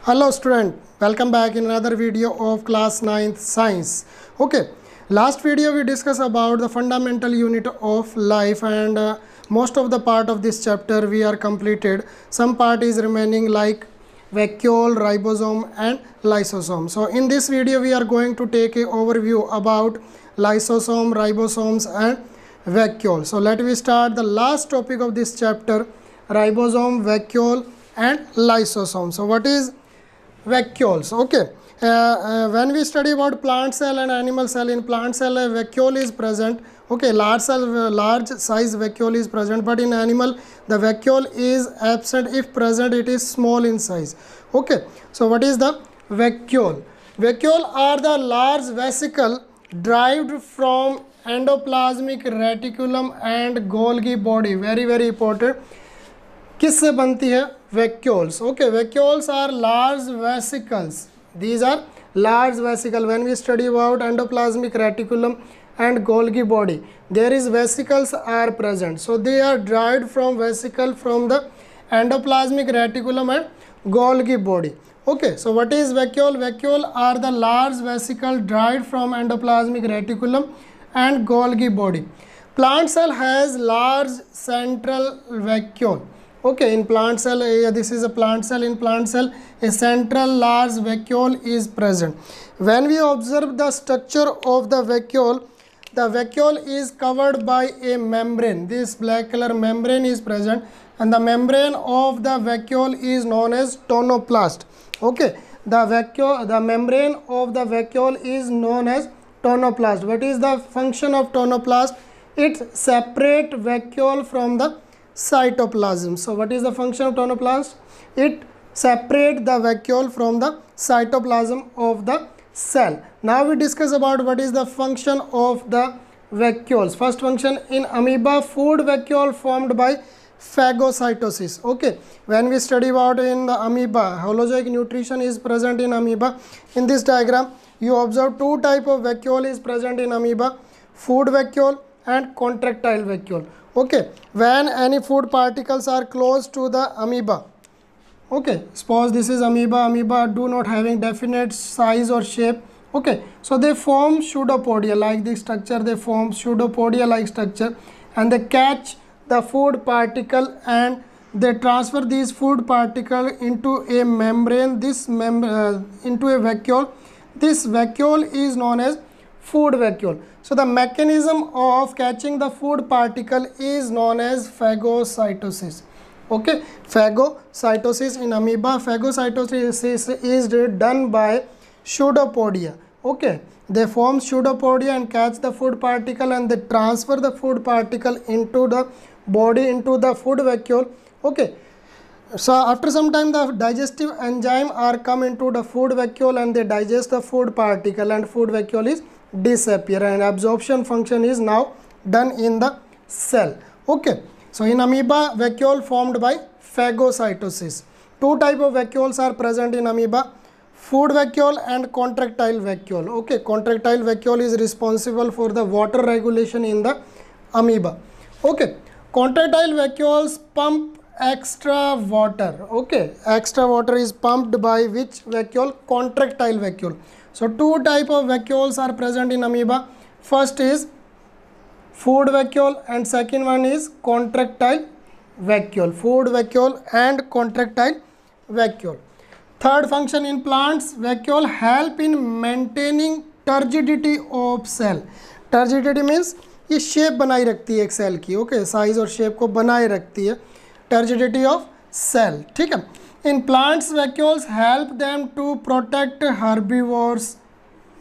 Hello student, welcome back in another video of class 9th science. Okay, last video we discussed about the fundamental unit of life and most of the part of this chapter we are completed. Some part is remaining like vacuole, ribosome and lysosome. So in this video we are going to take a overview about lysosome, ribosomes and vacuole. So let me start the last topic of this chapter, ribosome, vacuole and lysosome. So what is vacuoles? Okay, when we study about plant cell and animal cell, in plant cell a vacuole is present. Okay, large size vacuole is present, but in animal the vacuole is absent. If present, it is small in size. Okay, so what is the vacuole? Vacuole are the large vesicle derived from endoplasmic reticulum and Golgi body. Very important. किससे बनती है? vacuoles. Okay, vacuoles are large vesicles. These are large vesicle. When we study about endoplasmic reticulum and Golgi body, there is vesicles are present. So they are derived from vesicle from the endoplasmic reticulum and Golgi body. Okay, so what is vacuole? Vacuole are the large vesicle derived from endoplasmic reticulum and Golgi body. Plant cell has large central vacuole. Okay, in plant cell, this is a plant cell. In plant cell, a central large vacuole is present. When we observe the structure of the vacuole is covered by a membrane. This black color membrane is present, and the membrane of the vacuole is known as tonoplast. Okay, the membrane of the vacuole is known as tonoplast. What is the function of tonoplast? It separates vacuole from the cytoplasm. So what is the function of tonoplast? It separates the vacuole from the cytoplasm of the cell. Now we discuss about what is the function of the vacuoles. First function, in amoeba, food vacuole formed by phagocytosis. Okay, when we study about in the amoeba, holozoic nutrition is present in amoeba. In this diagram you observe two type of vacuole is present in amoeba, food vacuole and contractile vacuole. Okay, when any food particles are close to the amoeba, okay, suppose this is amoeba do not having definite size or shape. Okay, so they form pseudopodia like this structure. They form pseudopodia like structure, and they catch the food particle and they transfer these food particle into a membrane, into a vacuole. This vacuole is known as food vacuole. So the mechanism of catching the food particle is known as phagocytosis. Okay, phagocytosis in amoeba, phagocytosis is done by pseudopodia. Okay, they form pseudopodia and catch the food particle and they transfer the food particle into the body, into the food vacuole. Okay, so after some time the digestive enzyme are come into the food vacuole and they digest the food particle and food vacuole is disappear and absorption function is now done in the cell. Okay, so in amoeba, vacuole formed by phagocytosis. Two type of vacuoles are present in amoeba, food vacuole and contractile vacuole. Okay, contractile vacuole is responsible for the water regulation in the amoeba. Okay, contractile vacuoles pump extra water. Okay, extra water is pumped by which vacuole? Contractile vacuole. So two type of vacuoles are present in amoeba. First is food vacuole and second one is contractile vacuole. Food vacuole and contractile vacuole. Third function, in plants, vacuole help in maintaining turgidity of cell. Turgidity means ये shape बनाई रखती है एक cell की. Okay, size और shape को बनाए रखती है. Turgidity of cell. ठीक है. In plants, vacuoles help them to protect herbivores.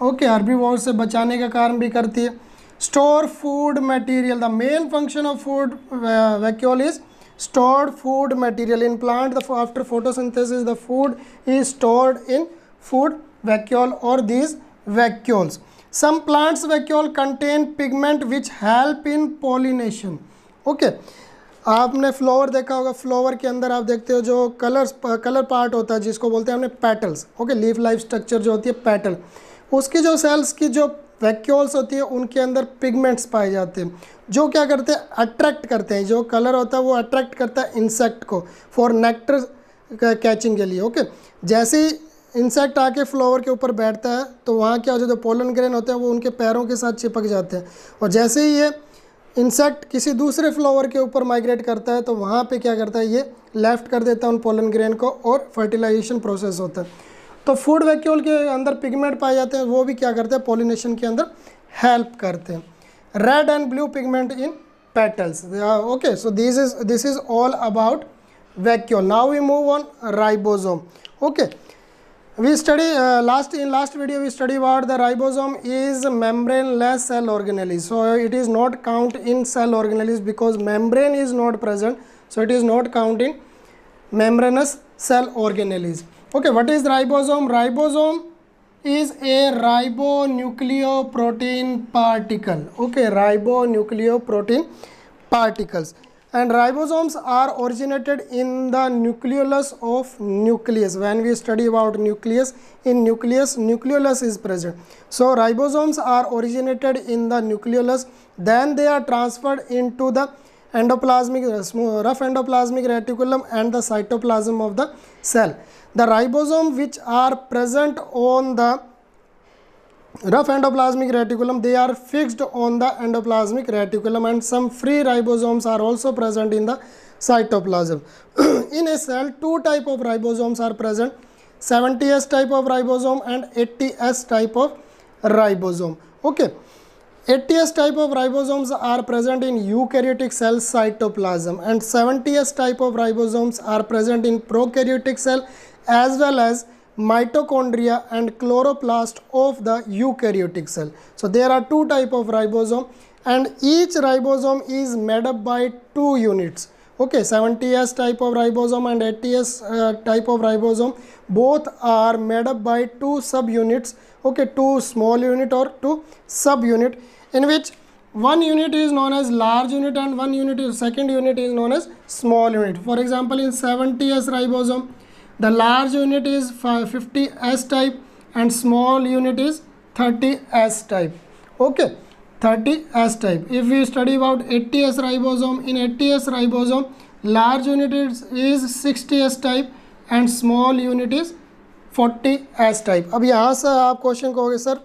Okay, herbivores से बचाने का कारण भी करती है. Store food material. The main function of food vacuole is stored food material. In plant, after photosynthesis, the food is stored in food vacuole or these vacuoles. Some plants vacuole contain pigment which help in pollination. Okay. आपने flower देखा होगा, flower के अंदर आप देखते हो जो colour part होता है जिसको बोलते हैं हमने petals. Okay, leaf life structure जो होती है पेटल, उसकी जो सेल्स की जो वैक्यूल्स होती है उनके अंदर पिगमेंट्स पाए जाते हैं जो क्या करते हैं? अट्रैक्ट करते हैं. जो कलर होता है वो अट्रैक्ट करता है इंसेक्ट को फॉर नेक्टर कैचिंग के लिए। ओके, जैसे ही इंसेक्ट आके फ्लावर के ऊपर बैठता है तो वहाँ क्या हो जाता है, जो पोलन ग्रेन होते हैं वो उनके पैरों के साथ चिपक जाते हैं, और जैसे ही ये इंसेक्ट किसी दूसरे फ्लावर के ऊपर माइग्रेट करता है तो वहाँ पे क्या करता है, ये लेफ्ट कर देता है उन पोलन ग्रेन को और फर्टिलाइजेशन प्रोसेस होता है। तो फूड वैक्यूल के अंदर पिगमेंट पाए जाते हैं, वो भी क्या करते हैं, पोलिनेशन के अंदर हेल्प करते हैं। Red and blue pigment in petals. Okay, so this is all about vacuole. Now we move on ribosome. Okay, we study last video we study about the ribosome is membraneless cell organelles, so it is not count in cell organelles because membrane is not present, so it is not count in membranous cell organelles. Okay, what is ribosome? Ribosome is a ribonucleoprotein particle. Okay, ribonucleoprotein particles, and ribosomes are originated in the nucleolus of nucleus. When we study about nucleus, in nucleus nucleolus is present, so ribosomes are originated in the nucleolus, then they are transferred into the endoplasmic rough endoplasmic reticulum and the cytoplasm of the cell. The ribosome which are present on the rough endoplasmic reticulum, they are fixed on the endoplasmic reticulum, and some free ribosomes are also present in the cytoplasm. In a cell, two type of ribosomes are present, 70S type of ribosome and 80S type of ribosome. Okay, 80S type of ribosomes are present in eukaryotic cell cytoplasm, and 70S type of ribosomes are present in prokaryotic cell as well as mitochondria and chloroplast of the eukaryotic cell. So there are two type of ribosome, and each ribosome is made up by two units. Okay, 70S type of ribosome and 80S type of ribosome, both are made up by two subunits. Okay, two small unit or two subunit, in which one unit is known as large unit and one unit is second unit is known as small unit. For example, in 70S ribosome, the large unit is 50S type and small unit is 30S type. Okay, 30S type. If we study about 80S ribosome, in 80S ribosome, large unit is 60S type and small unit is 40S type. अब यहाँ से आप question कहोगे sir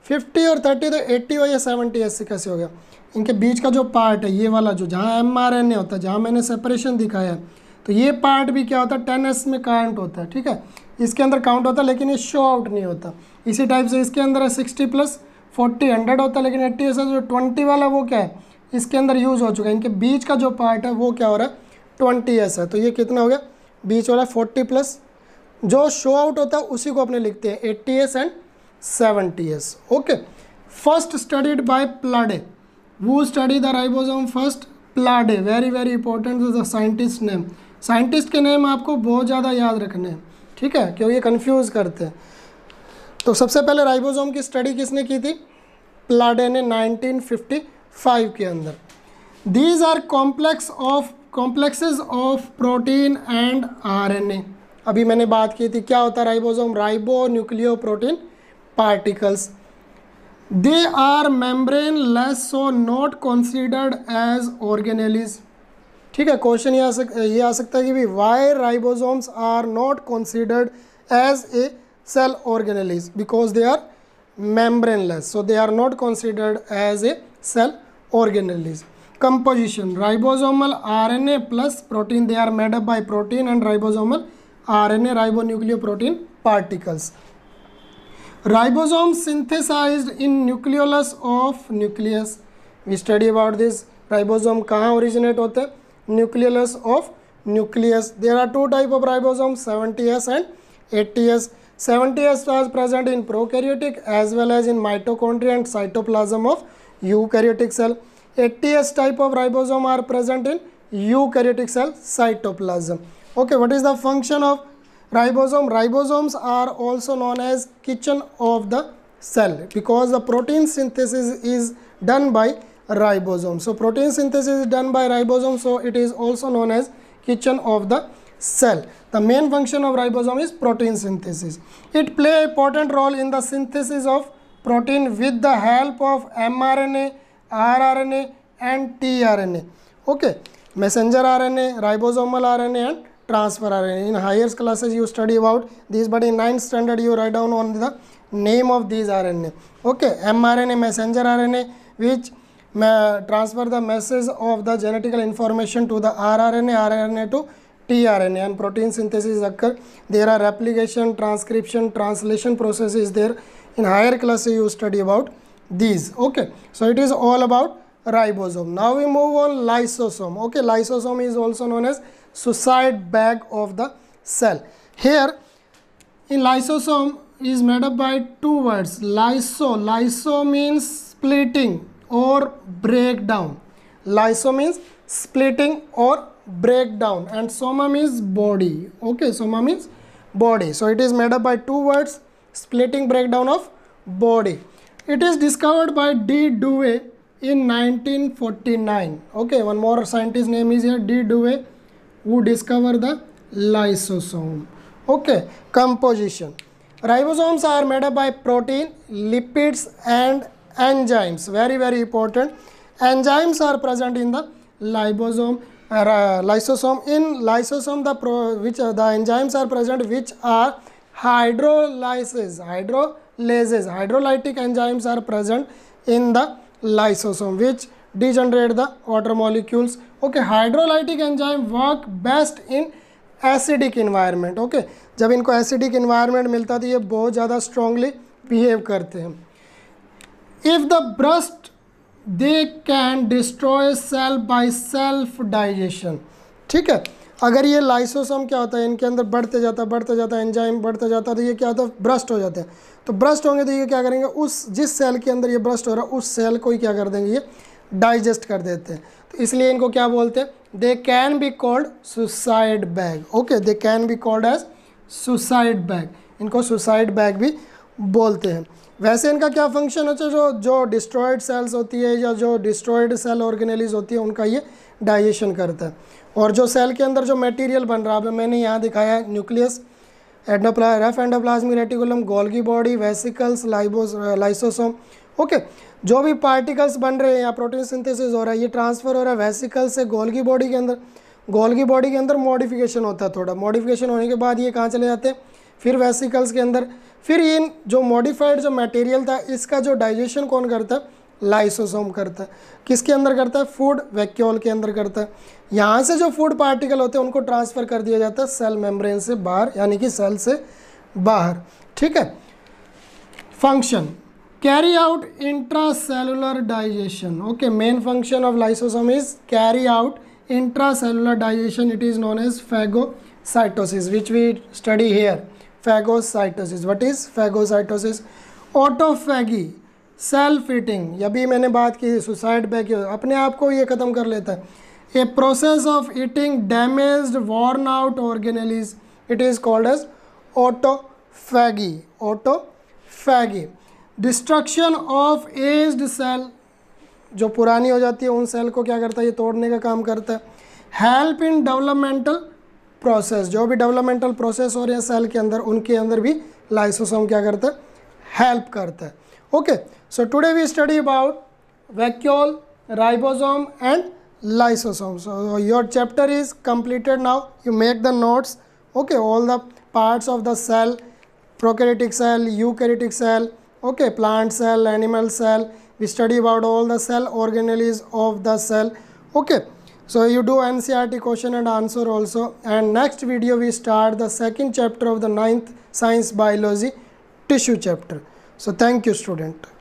50 और 30 तो 80 हो या 70S से कैसे हो गया? इनके बीच का जो पार्ट है, ये वाला जो जहाँ mRNA होता है, जहाँ मैंने सेपरेशन दिखाया है, तो ये पार्ट भी क्या होता है, 10S में काउंट होता है। ठीक है, इसके अंदर काउंट होता है लेकिन ये शो आउट नहीं होता। इसी टाइप से इसके अंदर 60 + 40 100 होता है, लेकिन 80S जो 20 वाला वो क्या है, इसके अंदर यूज़ हो चुका है। इनके बीच का जो पार्ट है वो क्या हो रहा है, 20S है। तो ये कितना हो गया, बीच वाला 40+, जो शो आउट होता है उसी को अपने लिखते हैं 80S and 70S. Okay, first studied by Palade. Who study the ribosome first? Palade. Very very important the scientist name. Scientist के नेम आपको बहुत ज़्यादा याद रखने हैं, ठीक है, क्योंकि ये कंफ्यूज करते हैं। तो सबसे पहले राइबोसोम की स्टडी किसने की थी? प्लाडे ने 1955 के अंदर। These are complexes of protein and RNA. अभी मैंने बात की थी, क्या होता है ribosome? Ribonucleoprotein particles. They are membrane less, so not considered as organelles. ठीक है, क्वेश्चन ये आ सकता है कि भाई why ribosomes are not considered as a cell organelles? Because they are membraneless, so they are not considered as a cell organelles. Composition: ribosomal RNA plus protein, they are made up by protein and ribosomal RNA, ribonucleoprotein particles. Ribosome synthesized in nucleolus of nucleus. We study about this. Ribosome कहाँ originate होते हैं? Nucleolus of nucleus. There are two type of ribosomes, 70S and 80S. 70S was present in prokaryotic as well as in mitochondria and cytoplasm of eukaryotic cell. 80S type of ribosome are present in eukaryotic cell cytoplasm. Okay, what is the function of ribosome? Ribosomes are also known as kitchen of the cell because the protein synthesis is done by ribosome. So protein synthesis is done by ribosome, so it is also known as kitchen of the cell. The main function of ribosome is protein synthesis. It play an important role in the synthesis of protein with the help of mRNA, rRNA and tRNA. Okay, messenger RNA, ribosomal RNA and transfer RNA. In higher classes you study about these, but in 9th standard you write down on the name of these RNA. Okay, mRNA, messenger RNA, which transfer the message of the genetical information to the rRNA, rRNA to tRNA, and protein synthesis occur. There are replication, transcription, translation processes there. In higher classes you study about these. Okay, so it is all about ribosome. Now we move on lysosome. Okay, lysosome is also known as suicide bag of the cell. Here in lysosome is made up by two words. Lyso means splitting or breakdown. Lyso means splitting or breakdown, and soma means body. Okay, soma means body. So it is made up by two words, splitting, breakdown of body. It is discovered by D. Dewey in 1949. Okay, one more scientist name is here, D. Dewey, who discovered the lysosome. Okay, composition. Ribosomes are made up by protein, lipids and enzymes. Very, very important. Enzymes are present in the lysosome. In lysosome, the enzymes are present which are hydrolysis. Hydrolytic enzymes are present in the lysosome which degenerate the water molecules. Okay, hydrolytic enzyme work best in acidic environment. Okay, जब इनको acidic environment मिलता है तो ये बहुत ज़्यादा strongly behave करते हैं. If the burst, they can destroy cell by self digestion. ठीक है, अगर ये लाइसोसोम क्या होता है, इनके अंदर बढ़ते जाता है एंजाइम बढ़ते जाता है, तो ये क्या होता है, ब्रस्ट हो जाते हैं. तो ब्रस्ट होंगे तो ये क्या करेंगे, उस जिस सेल के अंदर ये ब्रस्ट हो रहा है उस सेल को ही क्या कर देंगे, ये डाइजेस्ट कर देते हैं. तो इसलिए इनको क्या बोलते हैं, they can be called suicide bag. Okay, they can be called as suicide bag. इनको सुसाइड बैग भी बोलते हैं. वैसे इनका क्या फंक्शन होता है, जो डिस्ट्रॉयड सेल्स होती है या जो डिस्ट्रॉयड सेल ऑर्गेनेलिज होती है उनका ये डाइजेशन करता है. और जो सेल के अंदर जो मटेरियल बन रहा है, मैंने यहाँ दिखाया है, nucleus, rough endoplasmic reticulum, Golgi body, vesicles, lysosome. Okay, जो भी पार्टिकल्स बन रहे हैं या प्रोटीन सिंथेसिस हो रहा है, ये ट्रांसफ़र हो रहा है वेसिकल से गोल्गी बॉडी के अंदर. गोल्गी बॉडी के अंदर मॉडिफिकेशन होता है, थोड़ा मॉडिफिकेशन होने के बाद ये कहाँ चले जाते हैं, फिर वेसिकल्स के अंदर. फिर इन जो मॉडिफाइड जो मटेरियल था इसका जो डाइजेशन कौन करता है, लाइसोसोम करता है. किसके अंदर करता है, फूड वैक्यूल के अंदर करता है. यहाँ से जो फूड पार्टिकल होते हैं उनको ट्रांसफ़र कर दिया जाता है सेल मेम्ब्रेन से बाहर, यानी कि सेल से बाहर. ठीक है. Function, carry out intracellular digestion. Okay, main function of lysosome is carry out intracellular digestion. It is known as phagocytosis, which we study here. Phagocytosis. What is phagocytosis? Autophagy, self eating. अभी मैंने बात की suicide bag, अपने आप को ये ख़त्म कर लेता है. A process of eating damaged, worn out organelles. It is called as autophagy. Autophagy. Destruction of aged cell, जो पुरानी हो जाती है उन सेल को क्या करता है, ये तोड़ने का काम करता है. हेल्प इन डेवलपमेंटल प्रोसेस, जो भी डेवलपमेंटल प्रोसेस हो रहे हैं सेल के अंदर उनके अंदर भी लाइसोसोम क्या करता है, हेल्प करता है. Okay, so today we study about vacuole, ribosome and lysosome. So your chapter is completed now. You make the notes. Okay, all the parts of the cell, prokaryotic cell, eukaryotic cell, okay, plant cell, animal cell. We study about all the cell organelles of the cell. Okay, so you do NCERT question and answer also, and next video we start the second chapter of the 9th science biology, tissue chapter. So thank you student.